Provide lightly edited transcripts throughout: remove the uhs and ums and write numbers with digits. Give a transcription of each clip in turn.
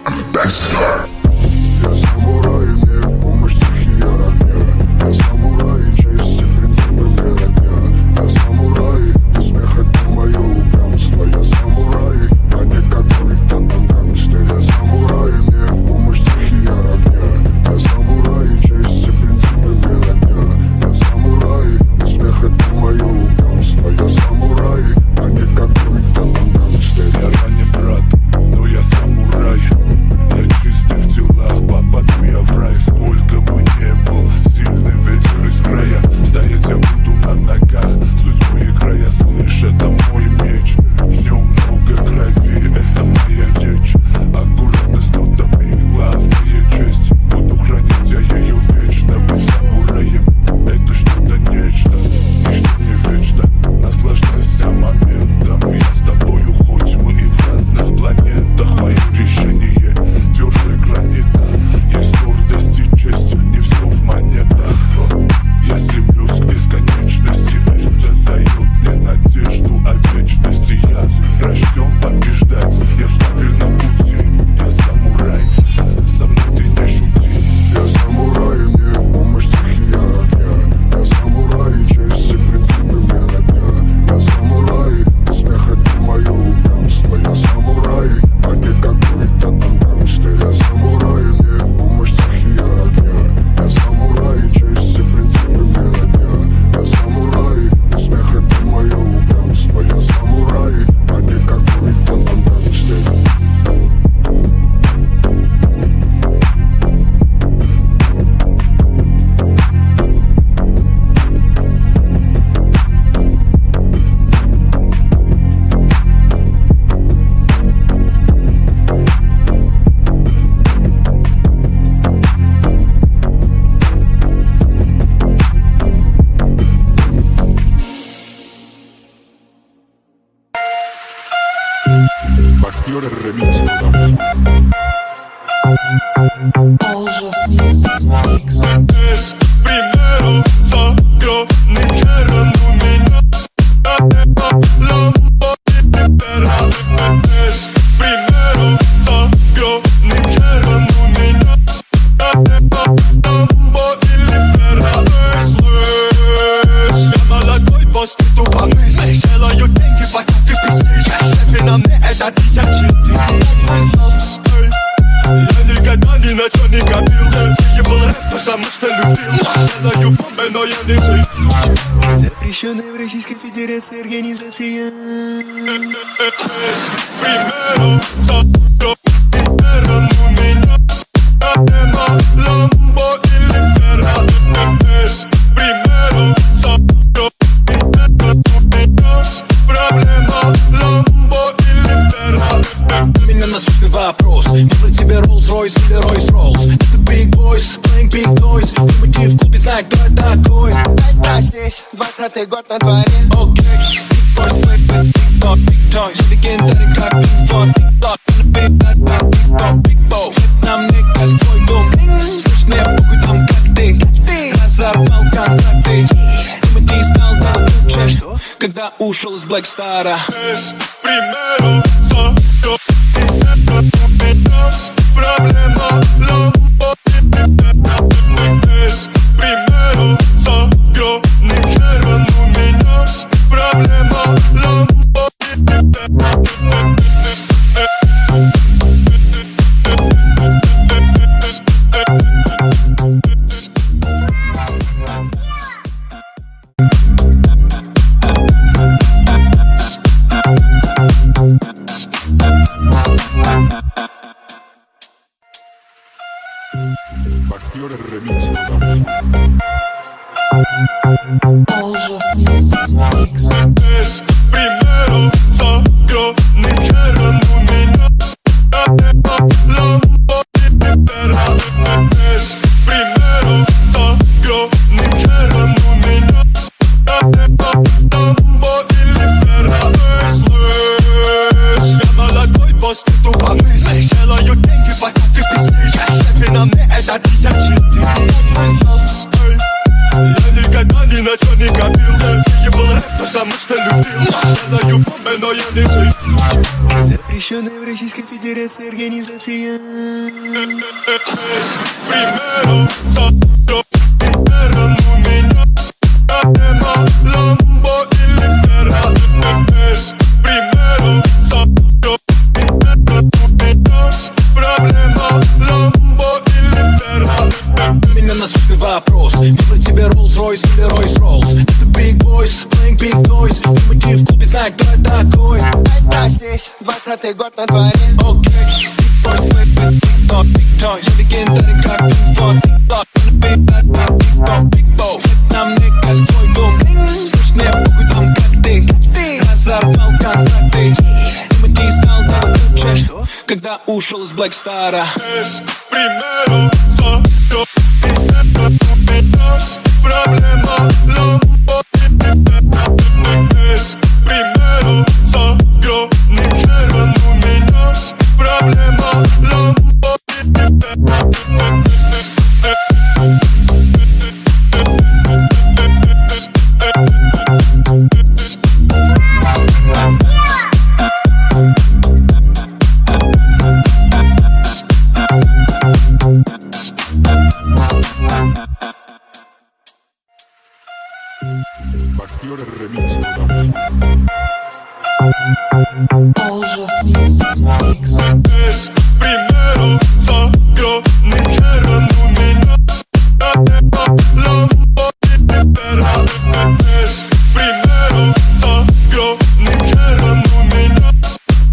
Baxter. Я самурай, мне в помощь стихия огня. Я самурай, честь и принципы мне родня. Я самурай, успех это мое упрямство. Я самурай, а не какой-то там гангстер. Я самурай, мне в помощь стихия огня. Я самурай, честь и принципы мне родня. Я самурай, успех это мое упрямство. Я самурай, а не какой-то там гангстер. Я ранен, брат, но я самурай. Я чистый в делах, попаду я в рай. Сколько бы не был сильный ветер из края, стоять я буду на ногах. Судьбы играя, слышь, это мой меч. В нем много крови, это моя речь. Аккуратно с нотами, главная честь. Буду хранить я ее вечно. Быть самураем, это что-то нечто. Ничто не вечно, наслаждайся моментом. Я с тобою, хоть мы и в разных планетах. Мое решение тверже гранита. Есть гордость и честь, не все в монетах. Я стремлюсь к бесконечности. Это дает мне надежду о вечности. Я рожден побеждать, я в правильном пути. Я самурай, со мной ты не шути. Я самурай, мне в помощь стихия огня. Я самурай, честь и принципы мне родня. Я самурай, успех это мое упрямство. Я самурай, а не какой-то там гангстер. Я самурай, мне в помощь стихия огня. Я самурай, честь и принципы мне родня. Я самурай, успех это мое упрямство. Я самурай, а не какой-то там гангстер. Бахтер ремикс. All just music mix. Primero saco dijeron un minuto. Lambo Primero saco dijeron un minuto. Lambo слышь, я молодой босс, ты тупо мыслишь. Делаю деньги, пока ты престиж. Шефи на мне это 1004. Я никогда ни на что не копил. Я был рэп, потому что любил. Делаю бомбы, но я не сыт. Запрещенная в Российской Федерации организация. Primero saco dijeron un minuto. Lambo Primero saco dijeron un minuto. Проблема Lambo У меня насущный вопрос. Выбрать себе Rolls-Royce или Royce-Rolls. Это Big Boys, playing big noise. Люди в клубе знают, кто я такой. А здесь 20-й год на дворе. Окей, Big Boy, Big Dog, Big Toys. Легендарен как Big Four. Big Dog, Big Dog, Big Bow. На мне как твой дом. Слышь, мне похуй там как ты. Разорвал контракты. Ты стал делать лучше, когда ушел из Black Star'а. Primero saco dijeron un minuto. Проблема Lambo Primero saco dijeron un minuto. Проблема Lambo Бахтер ремикс. All just music mix. Primero saco dijeron un minuto. Lambo Primero saco dijeron un minuto. Lambo слышь, я молодой босс, ты тупо мыслишь. Делаю деньги, пока ты престиж. Шефи на мне это 1004. Я никогда ни на что не копил. Я был рэп, потому что любил. Делаю бомбы, но я не сыт. Запрещенная в Российской Федерации организация. Примеру сотро, примером у меня проблема Ламбо или Феррари. Примеру сотро, примером у меня проблема Ламбо или Феррари. У меня насущный вопрос: выбрать тебе Rolls-Royce или Royce-Rolls? Это Big Boys, playing big toys. Прибыти в клубе, знай, кто я такой. Здесь 20-й год на дворе. Окей, Big Boy, baby, big dog, big toys. Все легендарен, как Pink Floyd. Big dog, big bad, big dog, big bow. Свет на мне, как твой дом. Слышь, мне похуй там, как ты. Разорвал контракты. Тимати стал делать лучше, когда ушел из Black Star'а. Примеру сотро, примером у меня проблема Ламбо или Феррари. Примеру сотро, примером у меня проблема Ламбо или Феррари. Бахтер ремикс. All just music makes. Примеру сотро, примером у меня проблема Ламбо или Феррари. Примеру сотро, примером у меня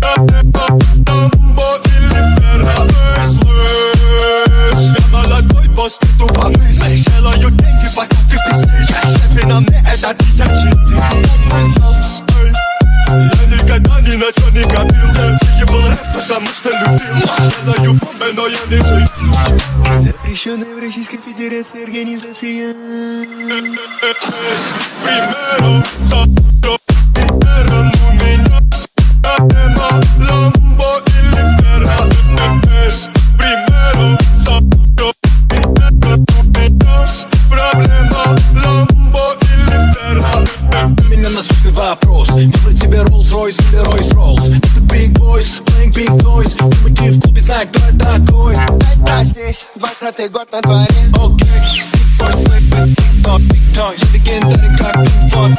проблема Ламбо или Феррари. Слышь, я молодой босс, ты тупо мыслишь. Делаю деньги, пока ты пиздишь. Шефи на мне это 1004. Я никогда ни на чё не копил. Я был рэп, потому что любил. Делаю бомбы, но я не сыт. Запрещенная в Российской Федерации организация. Примеру сотро, примером у меня проблема Ламбо или Феррари. Примеру сотро, примером у меня проблема Ламбо или Феррари. У меня насущный вопрос: выбрать тебе Rolls-Royce или Royce-Rolls? Это Big Boys, playing big toys. Прибыти в клубе, знай, кто я такой. Здесь 20-й год на дворе. Окей, Big Boy, baby, big dog, big toys. Все легендарен, как Pink Floyd.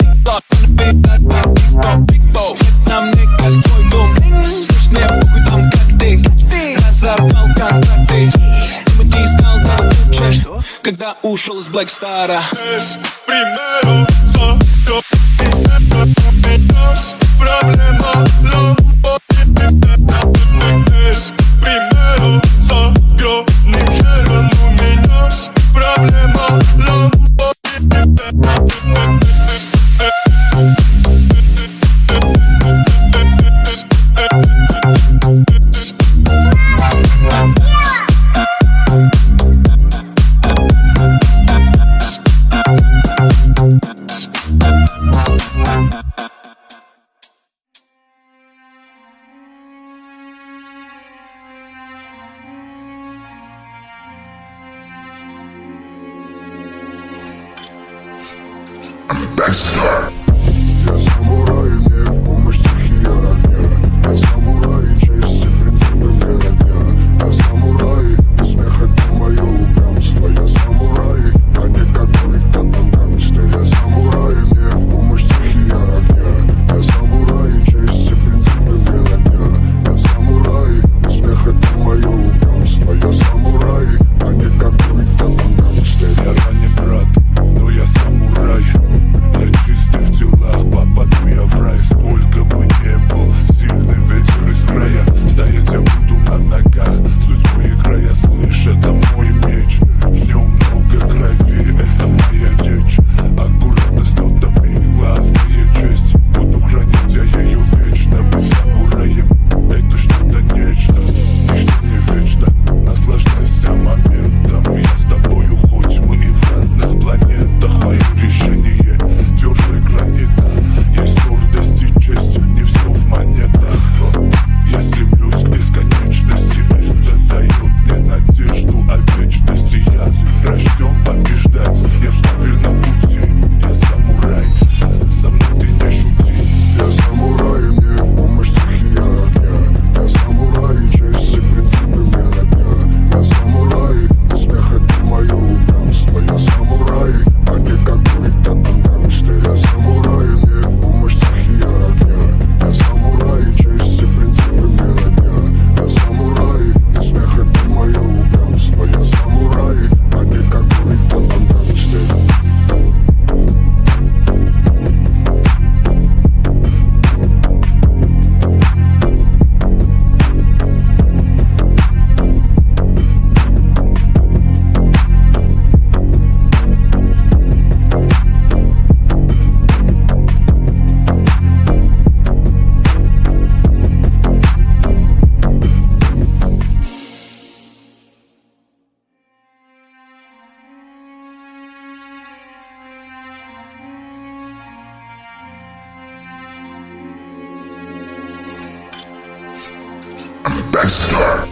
Big bad, big dog, big bow. Свет на мне, как твой дом. Слышь, мне похуй там, как ты. Разорвал контракты. Тимати стал делать лучше, когда ушел из Black Star'а. Примеру сотро, примером у меня проблема Ламбо или Феррари. Примеру сотро, примером у меня проблема Ламбо или Феррари. Я самурай, мне в помощь стихия огня. Я самурай, честь и принципы мне родня. Я самурай, смех это мое упрямство. Я самурай, а не какой-то там гангстер. Я самурай, мне в помощь стихия огня. Я самурай, честь и принципы мне родня. Я самурай, смех это мое упрямство. Я самурай, а не какой-то там гангстер. Я ранен, брат, но я самурай. Я чистый в Baxter.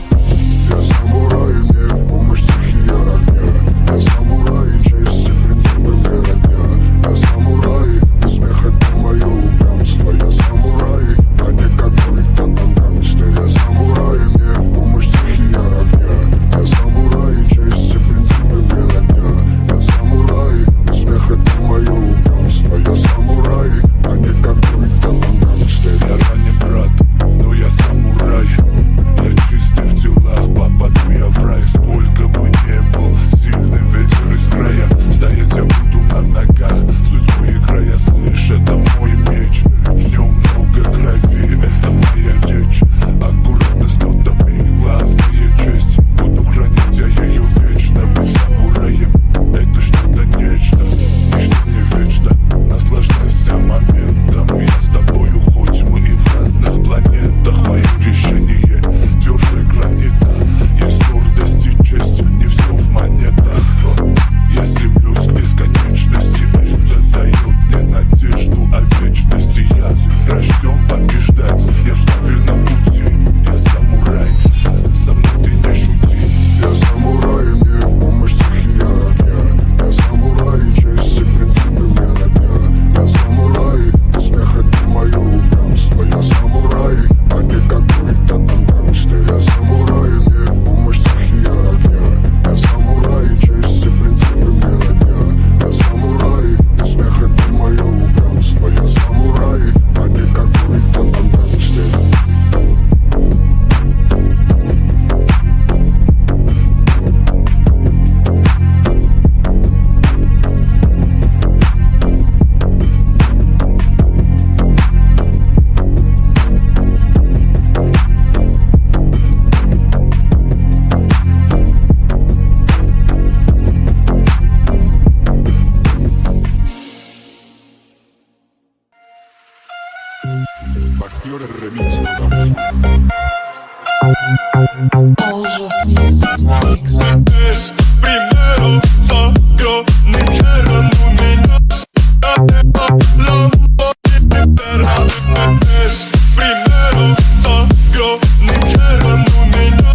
Я самурай, мне в помощь стихия огня. Я самурай, честь и принципы мне родня. Я самурай, смех это мое упрямство. Я самурай, а не какой-то там гангстер. Я самурай, мне в помощь стихия огня. Я самурай, честь и принципы мне родня. Я самурай, смех это мое упрямство. Я самурай, а не какой-то там гангстер. Я ранен, брат, но я самурай. Я чистый в делах, попаду я в рай. Сколько бы не был сильным ветер из края, стоять я буду на ногах. Судьбу и края слышь, это мой меч. В нем много крови, это моя речь. Аккуратно с нотами, главная честь. Буду хранить я ее вечно. Быть самураем, это что-то нечто. Ничто не вечно, наслаждайся моментом. Я с тобою, хоть мы и в разных планетах. Мое решение тверже гранита. Есть гордость и честь, не все в монетах. Я стремлюсь к бесконечности. Это дает мне надежду о вечности. Я рожден побеждать, я в правильном пути. Я самурай, со мной ты не шути. Я самурай, мне в помощь стихия огня. Я самурай, честь и принципы мне родня. Я самурай, смех это мое упрямство. Я самурай, а не какой-то там гангстер. Я самурай, мне в помощь стихия огня. Я самурай, честь и принципы мне родня. Я самурай, смех это мое упрямство. Я самурай, а не какой-то там гангстер. Бахтер Remix Production. All Just Music Mix. Primero saco mi cara no меня. Lamborghini Ferrari. Primero saco mi cara no меня.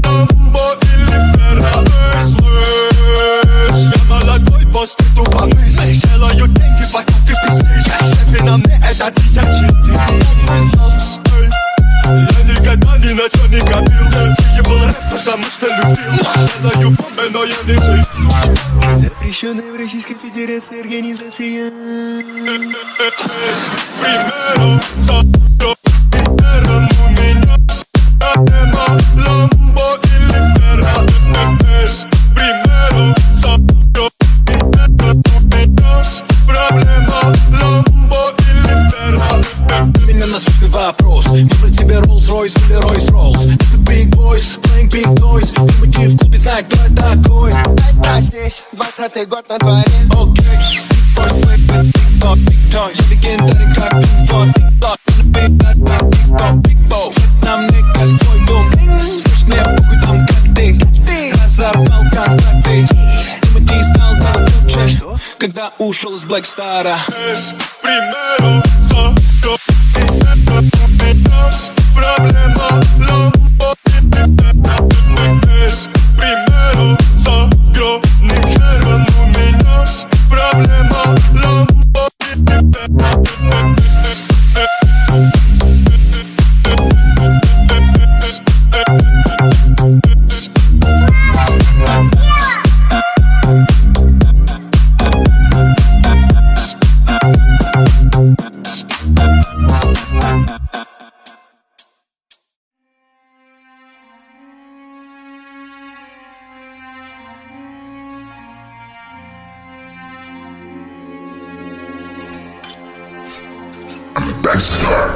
Lamborghini Ferrari. Слышь, я молодой, после тупо мыслишь. Делаю деньги, пока ты престиж. Шефы на мне это 54. Я никогда ни на что не копил. Я был рэп, потому что любил. Делаю бомбы, но я не сыплю. Запрещенная в Российской Федерации организация. Primero saco mi cara no меня. Lamborghini Ferrari. Primero saco mi cara no меня. Проблема Lamborghini Ferrari. У меня насущный вопрос. Выбрать себе Rolls-Royce или Royce-Rolls. Это Big Boys, playing big toys. Люди в клубе знают, кто я такой. А здесь 20-й год на дворе. Окей, Big Boy, play with big dog, big toys. Легендарен как Pink Floyd. Big dog, big dog, big dog, big bow. На мне как твой дом. Слышь, мне похуй там как ты. Разорвал контакты. Тимати стал делать лучше, когда ушел из Black Star'а. Primero saco mi cara no меня. Проблема Lamborghini Ferrari. Primero saco mi cara no меня. Проблема Lamborghini Ferrari. Baxter.